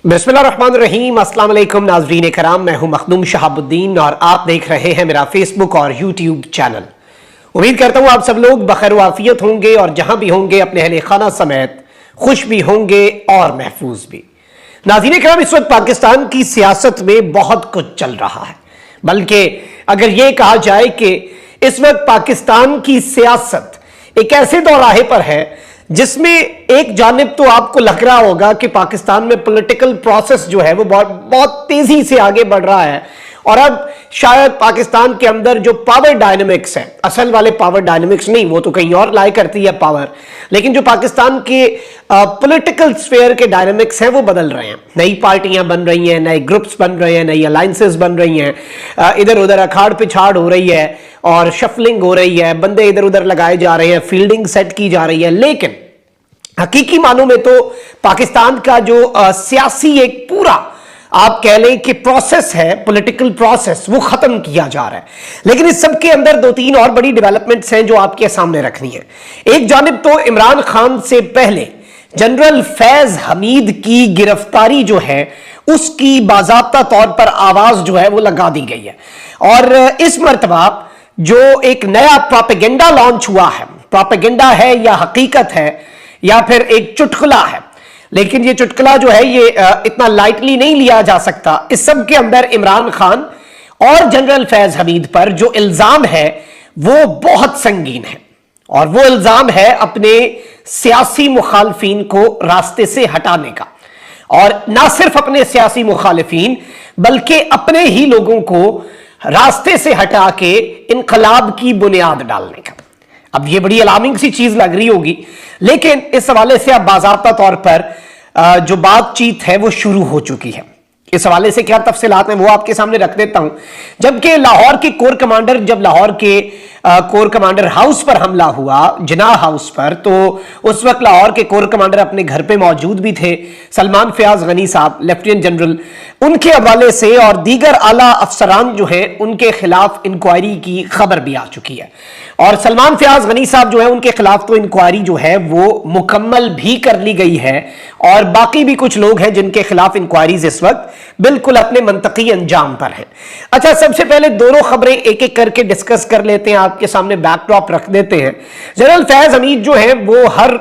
बिस्मिल्लाहिर्रहमानिर्रहीम। अस्सलाम वालेकुम नाज़रीन कराम, मैं हूं मखदूम शहाबुद्दीन और आप देख रहे हैं मेरा फेसबुक और यूट्यूब चैनल। उम्मीद करता हूं आप सब लोग बखैर वाफियत होंगे और जहां भी होंगे अपने अहले खाना समेत खुश भी होंगे और महफूज भी। नाज़रीन कराम, इस वक्त पाकिस्तान की सियासत में बहुत कुछ चल रहा है, बल्कि अगर यह कहा जाए कि इस वक्त पाकिस्तान की सियासत एक ऐसे दौराहे पर है जिसमें एक जानिब तो आपको लग रहा होगा कि पाकिस्तान में पॉलिटिकल प्रोसेस जो है वो बहुत तेजी से आगे बढ़ रहा है और अब शायद पाकिस्तान के अंदर जो पावर डायनेमिक्स है, असल वाले पावर डायनेमिक्स नहीं, वो तो कहीं और लाई करती है पावर, लेकिन जो पाकिस्तान के पॉलिटिकल स्फेयर के डायनेमिक्स हैं वो बदल रहे हैं। नई पार्टियां बन रही हैं, नए ग्रुप्स बन रहे हैं, नई अलायंसेस बन रही हैं, इधर उधर अखाड़ पिछाड़ हो रही है और शफलिंग हो रही है, बंदे इधर उधर लगाए जा रहे हैं, फील्डिंग सेट की जा रही है। लेकिन हकीकी मानों में तो पाकिस्तान का जो सियासी एक पूरा आप कह लें कि प्रोसेस है, पॉलिटिकल प्रोसेस, वो खत्म किया जा रहा है। लेकिन इस सब के अंदर दो तीन और बड़ी डेवलपमेंट्स हैं जो आपके सामने रखनी है। एक जानिब तो इमरान खान से पहले जनरल फैज हमीद की गिरफ्तारी जो है उसकी बाज़ाब्ता तौर पर आवाज जो है वो लगा दी गई है और इस मर्तबा जो एक नया प्रोपेगेंडा लॉन्च हुआ है, प्रोपेगेंडा है या हकीकत है या फिर एक चुटकुला है, लेकिन ये चुटकुला जो है ये इतना लाइटली नहीं लिया जा सकता। इस सब के अंदर इमरान खान और जनरल फैज हमीद पर जो इल्जाम है वो बहुत संगीन है और वो इल्जाम है अपने सियासी मुखालफीन को रास्ते से हटाने का, और ना सिर्फ अपने सियासी मुखालिफीन बल्कि अपने ही लोगों को रास्ते से हटा के इनकलाब की बुनियाद डालने का। अब ये बड़ी अलार्मिंग सी चीज लग रही होगी, लेकिन इस हवाले से अब बाज़ाब्ता तौर पर जो बातचीत है वो शुरू हो चुकी है। इस हवाले से क्या तफसीलात हैं वो आपके सामने रख देता हूं। जबकि लाहौर के कोर कमांडर, जब लाहौर के कोर कमांडर हाउस पर हमला हुआ, जिनाह हाउस पर, तो उस वक्त लाहौर के कोर कमांडर अपने घर पे मौजूद भी थे। सलमान फयाज गनी साहब, लेफ्टिनेंट जनरल, उनके हवाले से और दीगर आला अफसरान जो हैं उनके खिलाफ इंक्वायरी की खबर भी आ चुकी है और सलमान फयाज गनी साहब जो है उनके खिलाफ तो इंक्वायरी जो है वो मुकम्मल भी कर ली गई है और बाकी भी कुछ लोग हैं जिनके खिलाफ इंक्वायरीज इस वक्त बिल्कुल अपने मंतकी अंजाम पर हैं। अच्छा, सबसे पहले दोनों खबरें एक एक करके डिस्कस कर लेते हैं, आपके सामने बैकड्रॉप रख देते हैं। जनरल फैज हमीद जो है वो हर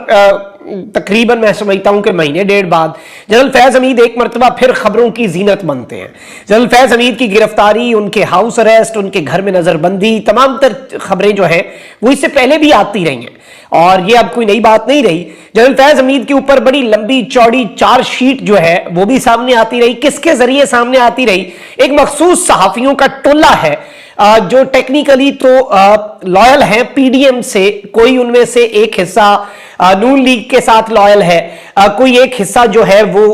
तकरीबन मैं समझता हूं कि महीने डेढ़ बाद जनरल फैज हमीद एक मरतबा फिर खबरों की जीनत बनते हैं। जनरल फैज हमीद की गिरफ्तारी, उनके हाउस अरेस्ट, उनके घर में नजरबंदी, तमाम तर खबरें जो है वो इससे पहले भी आती रही हैं और ये अब कोई नई बात नहीं रही। जनरल फैज हमीद के ऊपर बड़ी लंबी चौड़ी चार्जशीट जो है वो भी सामने आती रही। किसके जरिए सामने आती रही? एक मखसूस सहाफियों का टोला है जो टेक्निकली तो लॉयल हैं पीडीएम से, कोई उनमें से एक हिस्सा नून लीग के साथ लॉयल है, कोई एक हिस्सा जो है वो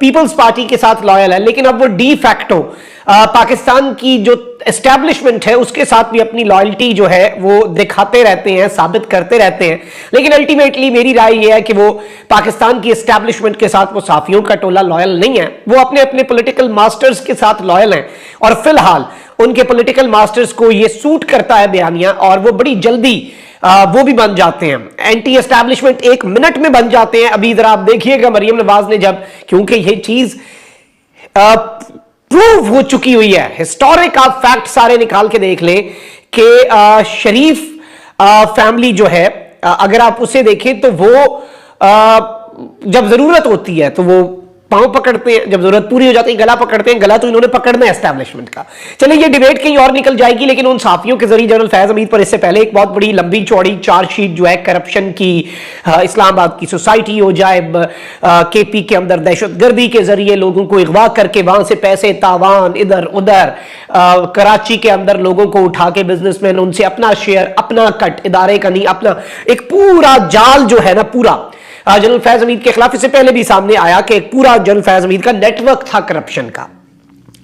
पीपल्स पार्टी के साथ लॉयल है, लेकिन अब वो डी फैक्टो पाकिस्तान की जो एस्टैब्लिशमेंट है उसके साथ भी अपनी लॉयल्टी जो है वो दिखाते रहते हैं, साबित करते रहते हैं। लेकिन अल्टीमेटली मेरी राय यह है कि वो पाकिस्तान की एस्टैब्लिशमेंट के साथ वो साफियों का टोला लॉयल नहीं है, वो अपने अपने पॉलिटिकल मास्टर्स के साथ लॉयल हैं और फिलहाल उनके पॉलिटिकल मास्टर्स को ये सूट करता है बयानिया और वो बड़ी जल्दी वो भी बन जाते हैं एंटी एस्टैब्लिशमेंट, एक मिनट में बन जाते हैं। अभी जरा आप देखिएगा मरियम नवाज ने जब, क्योंकि ये चीज प्रूव हो चुकी हुई है, हिस्टोरिक आप फैक्ट सारे निकाल के देख लें कि शरीफ फैमिली जो है अगर आप उसे देखें तो वो जब जरूरत होती है तो वो पांव पकड़ते हैं, जब जरूरत पूरी हो जाती है गला पकड़ते हैं। गला तो इन्होंने पकड़ना है एस्टैब्लिशमेंट का। चलिए ये डिबेट कहीं और निकल जाएगी, लेकिन उन साफियों के जरिए जनरल फैज हमीद पर इससे पहले एक बहुत बड़ी लंबी चौड़ी चार्जशीट जो है करप्शन की, इस्लामाबाद की सोसाइटी हो जाए, केपी के अंदर दहशतगर्दी के जरिए लोगों को अगवा करके वहां से पैसे तावान इधर उधर, कराची के अंदर लोगों को उठा के बिजनेसमैन उनसे अपना शेयर, अपना कट, इदारे का नहीं अपना, एक पूरा जाल जो है ना पूरा जनरल फैज हमीद के खिलाफ इससे पहले भी सामने आया कि एक पूरा जनरल फैज हमीद का नेटवर्क था करप्शन का।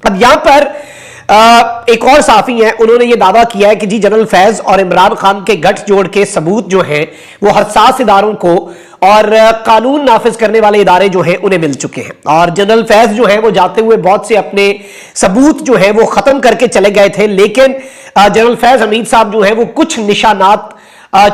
अब यहां पर एक और साफी है, उन्होंने यह दावा किया है कि जी जनरल फैज और इमरान खान के गठजोड़ के सबूत जो हैं वो हसास इदारों को और कानून नाफिज करने वाले इदारे जो हैं उन्हें मिल चुके हैं और जनरल फैज जो है वो जाते हुए बहुत से अपने सबूत जो है वो खत्म करके चले गए थे, लेकिन जनरल फैज हमीद साहब जो है वो कुछ निशानात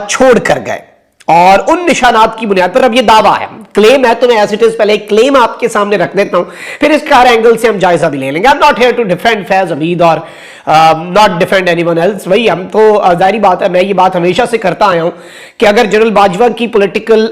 छोड़ कर गए और उन निशानात की बुनियाद पर अब यह दावा है क्लेम है तो मैं एज इट इज पहले क्लेम आपके सामने रख देता हूं, फिर इसके हर एंगल से हम जायजा भी ले लेंगे। I am not here to defend Faiz Hameed और नॉट डिफेंड एनीवन एल्स। वही हम तो जाहिर बात है, मैं ये बात हमेशा से करता आया हूं कि अगर जनरल बाजवा की पॉलिटिकल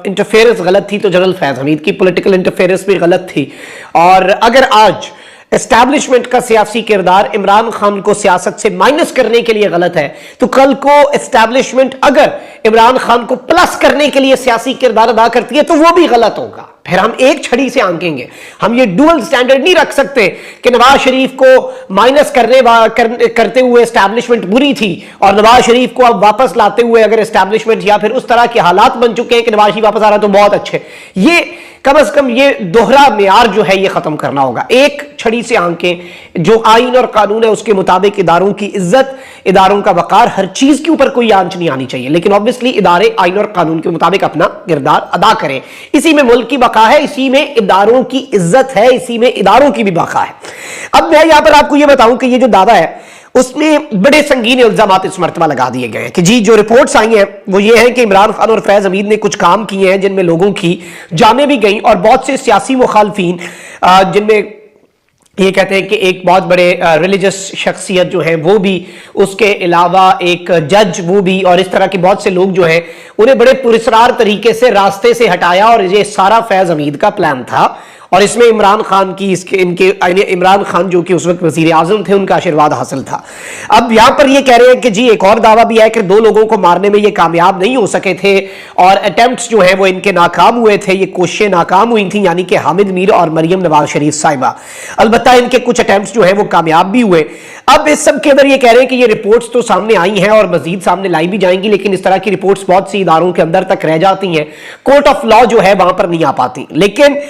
इंटरफेरेंस गलत थी तो जनरल फैज हमीद की पॉलिटिकल इंटरफेरेंस भी गलत थी। और अगर आज एस्टैब्लिशमेंट का सियासी किरदार इमरान खान को सियासत से माइनस करने के लिए गलत है, तो कल को एस्टैब्लिशमेंट अगर इमरान खान को प्लस करने के लिए सियासी किरदार अदा करती है तो वो भी गलत होगा। फिर हम एक छड़ी से आंकेंगे। हम ये डुअल स्टैंडर्ड नहीं रख सकते कि नवाज शरीफ को माइनस करते हुए एस्टैब्लिशमेंट बुरी थी और नवाज शरीफ को अब वापस लाते हुए अगर एस्टैब्लिशमेंट या फिर उस तरह के हालात बन चुके हैं कि नवाज शरीफ वापस आ रहा है तो बहुत अच्छे। ये कम से कम ये दोहरा मेयार जो है ये खत्म करना होगा। एक छड़ी से आंकें, जो आइन और कानून है उसके मुताबिक इदारों की इज्जत, इदारों का वकार, हर चीज के ऊपर कोई आंच नहीं आनी चाहिए, लेकिन ऑब्वियसली इदारे आइन और कानून के मुताबिक अपना किरदार अदा करें। इसी में मुल्क की बका है, इसी में इदारों की इज्जत है, इसी में इदारों की भी बका है। अब मैं यहां पर आपको यह बताऊं कि ये जो दावा है उसमें बड़े संगीन इल्जाम इस मर्तबा लगा दिए गए हैं कि जी जो रिपोर्ट्स आई हैं वो ये है कि इमरान खान और फैज हमीद ने कुछ काम किए हैं जिनमें लोगों की जानें भी गई और बहुत से सियासी मुखालफीन जिनमें ये कहते हैं कि एक बहुत बड़े रिलीजियस शख्सियत जो है वो भी, उसके अलावा एक जज वो भी, और इस तरह के बहुत से लोग जो हैं उन्हें बड़े पुरस्कार तरीके से रास्ते से हटाया और ये सारा फैज हमीद का प्लान था। और इसमें इमरान खान की इमरान खान जो कि उस वक्त वजीर आजम थे उनका आशीर्वाद हासिल था। अब यहां पर ये कह रहे हैं कि जी एक और दावा भी है कि 2 लोगों को मारने में ये कामयाब नहीं हो सके थे और अटेम्प्ट्स जो है वो इनके नाकाम हुए थे, ये कोशिशें नाकाम हुई थी, यानी कि हामिद मीर और मरियम नवाज शरीफ साहिबा। अलबत्ता इनके कुछ अटेम्प्ट्स जो है वो कामयाब भी हुए। अब इस सब के अंदर ये कह रहे हैं कि ये रिपोर्ट्स तो सामने आई हैं और मजीद सामने लाई भी जाएंगी, लेकिन इस तरह की रिपोर्ट्स बहुत सी इदारों के अंदर तक रह जाती हैं, कोर्ट ऑफ लॉ जो है वहां पर नहीं आ पाती। लेकिन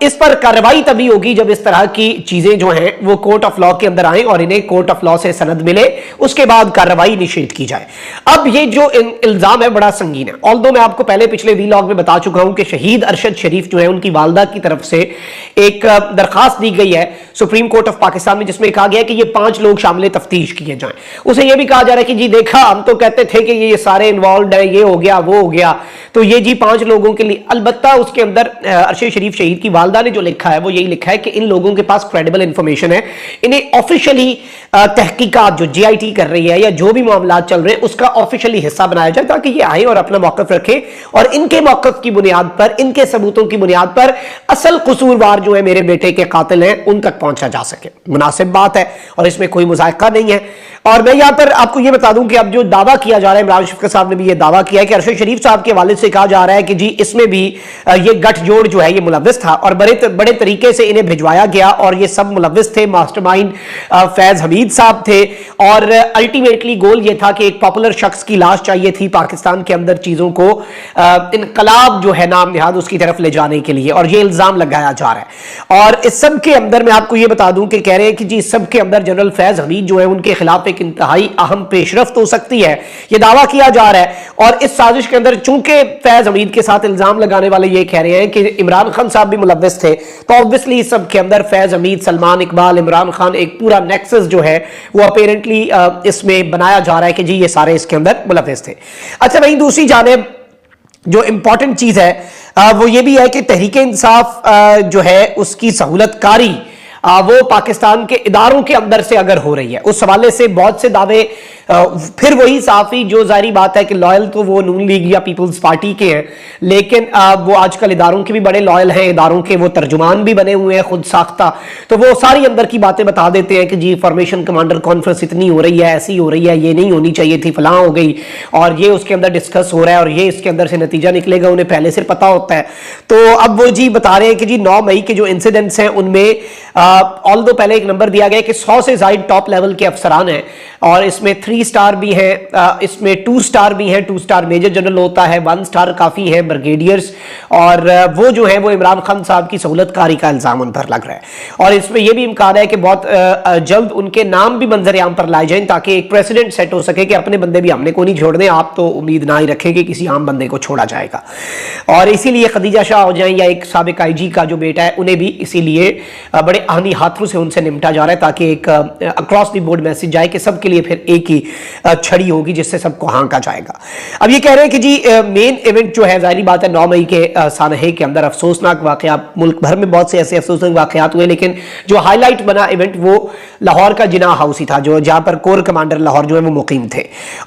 इस पर कार्रवाई तभी होगी जब इस तरह की चीजें जो हैं वो कोर्ट ऑफ लॉ के अंदर आए और इन्हें कोर्ट ऑफ लॉ से सनद मिले, उसके बाद कार्रवाई इनिशिएट की जाए। अब ये जो इल्जाम है बड़ा संगीन है। ऑल्दो मैं आपको पहले पिछले वीलॉग में बता चुका हूं कि शहीद अरशद शरीफ जो है उनकी वालदा की तरफ से एक दरखास्त दी गई है सुप्रीम कोर्ट ऑफ पाकिस्तान में, जिसमें कहा गया है कि ये 5 लोग शामिल तफ्तीश किए जाएं। उसे यह भी कहा जा रहा है कि जी देखा, हम तो कहते थे कि ये सारे इन्वॉल्व है, ये हो गया वो हो गया, तो ये जी 5 लोगों के लिए। अलबत्ता उसके अंदर अरशद शरीफ शहीद की वालदा ने जो लिखा है वो यही लिखा है कि इन लोगों के पास क्रेडिबल इंफॉर्मेशन है, इन्हें ऑफिशियली तहकीकात जो जीआईटी कर रही है या जो भी मामला चल रहे हैं उसका ऑफिशियली हिस्सा बनाया जाए, ताकि ये आए और अपना मौकफ रखें और इनके मौकफ की बुनियाद पर, इनके सबूतों की बुनियाद पर असल कसूरवार जो है मेरे बेटे के कातिल हैं उन तक पहुंचा जा सके। मुनासिब बात है और इसमें कोई मुज़ायका नहीं है। और मैं यहां पर आपको यह बता दूं कि अब जो दावा किया जा रहा है, इमरान शरीफ साहब ने भी यह दावा किया है कि अरशद शरीफ साहब के वालिद से कहा जा रहा है कि जी इसमें भी ये गठजोड़ जो है ये मुलव्विस था और बड़े तरीके से इन्हें भिजवाया गया और ये सब मुलव्विस थे। मास्टरमाइंड फैज हमीद साहब थे और अल्टीमेटली गोल ये था कि एक पॉपुलर शख्स की लाश चाहिए थी पाकिस्तान के अंदर चीजों को इनकलाब जो है नाम निहाद उसकी तरफ ले जाने के लिए, और ये इल्जाम लगाया जा रहा है। और इस सब के अंदर मैं आपको ये बता दूं कि कह रहे हैं कि जी इस सब के अंदर जनरल फैज हमीद जो है उनके खिलाफ एक इंतहाई अहम पेशरफ्त हो सकती है, यह दावा किया जा रहा है। और इस साजिश के अंदर चूंकि फैज हमीद के साथ इल्जाम लगाने वाले ये कह रहे हैं कि इमरान खान साहब भी मुलव्विस थे, तो ऑब्वियसली इस सब के अंदर फैज हमीद, सलमान इकबाल, इमरान खान, एक पूरा नेक्सस जो है वो अपेरेंटली इसमें बनाया जा रहा है कि जी ये सारे इसके अंदर मुलव्विस थे। अच्छा, वहीं दूसरी जानिब जो इंपॉर्टेंट चीज है वो ये भी है कि तहरीक इंसाफ जो है उसकी सहूलतकारी वो पाकिस्तान के इदारों के अंदर से अगर हो रही है, उस हवाले से बहुत से दावे फिर वही साफी जो जारी बात है कि लॉयल तो वो नून लीग या पीपल्स पार्टी के हैं, लेकिन वो आजकल इदारों के भी बड़े लॉयल हैं, इदारों के वो तर्जुमान भी बने हुए हैं खुद साख्ता, तो वो सारी अंदर की बातें बता देते हैं कि जी फॉर्मेशन कमांडर कॉन्फ्रेंस इतनी हो रही है, ऐसी हो रही है, ये नहीं होनी चाहिए थी, फलां हो गई और ये उसके अंदर डिस्कस हो रहा है और ये इसके अंदर से नतीजा निकलेगा, उन्हें पहले से पता होता है। तो अब वो जी बता रहे हैं कि जी 9 मई के जो इंसिडेंट्स हैं उनमें ऑल्दो पहले एक नंबर दिया गया कि 100 से ज्यादा टॉप लेवल के अफसरान हैं और इसमें 3 स्टार भी हैं, इसमें 2 स्टार भी हैं, 2 स्टार मेजर जनरल होता है, 1 स्टार काफी है ब्रिगेडियर्स, और वो जो है वो इमरान खान साहब की सहूलतकारी का इल्जाम उन पर लग रहा है। और इसमें यह भी इम्कान है कि बहुत जल्द उनके नाम भी मंजर आम पर लाए जाएं ताकि एक प्रेसिडेंट सेट हो सके कि अपने बंदे भी हमने को नहीं छोड़ने, आप तो उम्मीद ना ही रखें कि किसी आम बंदे को छोड़ा जाएगा। और इसीलिए खदीजा शाह हो जाए या एक साबिक आईजी का जो बेटा है, उन्हें भी इसीलिए बड़े आहनी हाथों से उनसे निपटा जा रहा है ताकि एक अक्रॉस द बोर्ड मैसेज जाए कि सबके लिए फिर एक ही की छड़ी होगी जिससे सबको हाँका जाएगा। अब ये कह रहे हैं कि जी मेन इवेंट जो है, जाहिर बात है 9 मई के सानहे के अंदर अफसोसनाक वाकयात, मुल्क भर में बहुत से ऐसे अफसोसनाक वाकयात हुए, लेकिन जो हाईलाइट बना इवेंट वो लाहौर का जिना हाउस ही था, जो जहां पर कोर कमांडर लाहौर जो है वो मुकीम थे।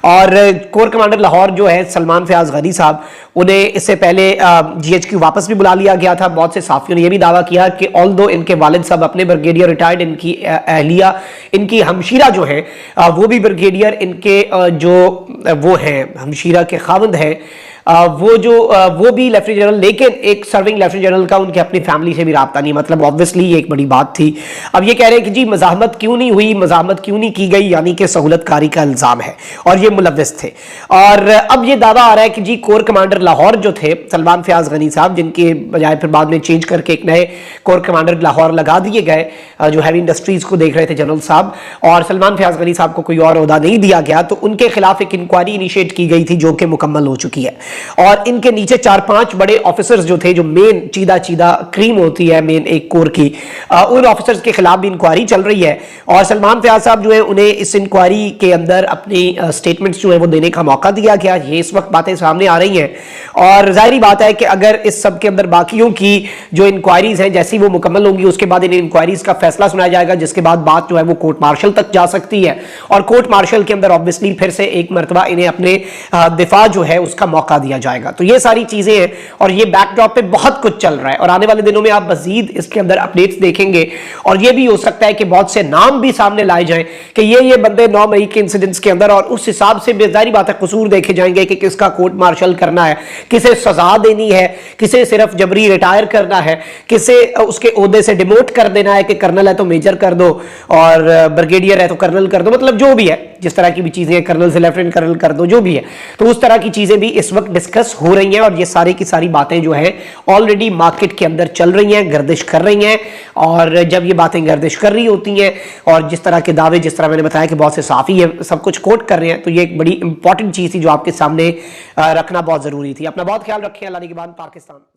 और कोर कमांडर लाहौर जो है सलमान फयाज गनी साहब, उन्हें इससे पहले GHQ वापस भी बुला लिया गया था। बहुत से साफियों ने यह भी दावा किया कि ऑल्दो इनके वालिद साहब अपने ब्रिगेडियर रिटायर्ड, इनकी अहलिया, इनकी हमशीरा जो है वो भी ब्रिगेडियर, इनके जो वो हैं हमशीरा के खावंद हैं वो भी लेफ्टिनेंट जनरल, लेकिन एक सर्विंग लेफ्टिनेंट जनरल का उनके अपनी फैमिली से भी राब्ता नहीं, मतलब ऑब्वियसली ये एक बड़ी बात थी। अब ये कह रहे हैं कि जी मज़ाहमत क्यों नहीं हुई, मज़ाहमत क्यों नहीं की गई, यानी कि सहूलतकारी का इल्ज़ाम है और ये मुलव्विस थे। और अब ये दावा आ रहा है कि जी कोर कमांडर लाहौर जो थे सलमान फयाज गनी साहब, जिनके बजाय फिर बाद में चेंज करके एक नए कोर कमांडर लाहौर लगा दिए गए, जो हैवी इंडस्ट्रीज को देख रहे थे जनरल साहब, और सलमान फयाज गनी साहब को कोई और ओहदा नहीं दिया गया, तो उनके खिलाफ एक इंक्वायरी इनिशिएट की गई थी जो कि मुकम्मल हो चुकी है। और इनके नीचे 4-5 बड़े ऑफिसर्स जो थे, जो मेन चीदा क्रीम होती है मेन एक कोर की, उन ऑफिसर्स के खिलाफ भी इंक्वायरी चल रही है। और सलमान फयाज साहब जो है उन्हें इस इंक्वायरी के अंदर अपनी स्टेटमेंट्स जो है वो देने का मौका दिया गया। ये इस वक्त बातें सामने आ रही हैं और जाहिर बात है कि अगर इस सब के अंदर बाकियों की जो इंक्वायरीज हैं जैसी वो मुकम्मल होंगी, उसके बाद इन इंक्वायरीज का फैसला सुनाया जाएगा, जिसके बाद बात जो है वो कोर्ट मार्शल तक जा सकती है। और कोर्ट मार्शल के अंदर ऑब्वियसली फिर से एक मरतबा इन्हें अपने दिफा जो है उसका मौका दिया जाएगा। तो ये सारी चीजें हैं और ये बैकड्रॉप पे बहुत कुछ चल रहा है और आने वाले दिनों में आप मजीद इसके अंदर अपडेट्स देखेंगे। और ये भी हो सकता है कि बहुत से नाम भी सामने लाए जाएं कि ये बंदे 9 मई के इंसिडेंट्स के अंदर, और उस हिसाब से बेजारी बात है कसूर देखे जाएंगे कि किसका कोर्ट मार्शल करना है, किसे सजा देनी है, किसे सिर्फ जबरी रिटायर करना है, किसे उसके ओहदे से डिमोट कर देना है कि कर्नल है तो मेजर कर दो और ब्रिगेडियर है तो कर्नल कर दो, मतलब जो भी है, जिस तरह की भी चीजें, कर्नल से लेफ्टिनेंट कर्नल कर दो, जो भी है। तो उस तरह की चीजें भी इस वक्त डिस्कस हो रही हैं और ये सारी की सारी बातें जो है ऑलरेडी मार्केट के अंदर चल रही हैं, गर्दिश कर रही हैं। और जब ये बातें गर्दिश कर रही होती हैं और जिस तरह के दावे, जिस तरह मैंने बताया कि बहुत से साफी है सब कुछ कोट कर रहे हैं, तो ये एक बड़ी इंपॉर्टेंट चीज थी जो आपके सामने रखना बहुत जरूरी थी। अपना बहुत ख्याल रखें। अल्लाह निगहबान पाकिस्तान।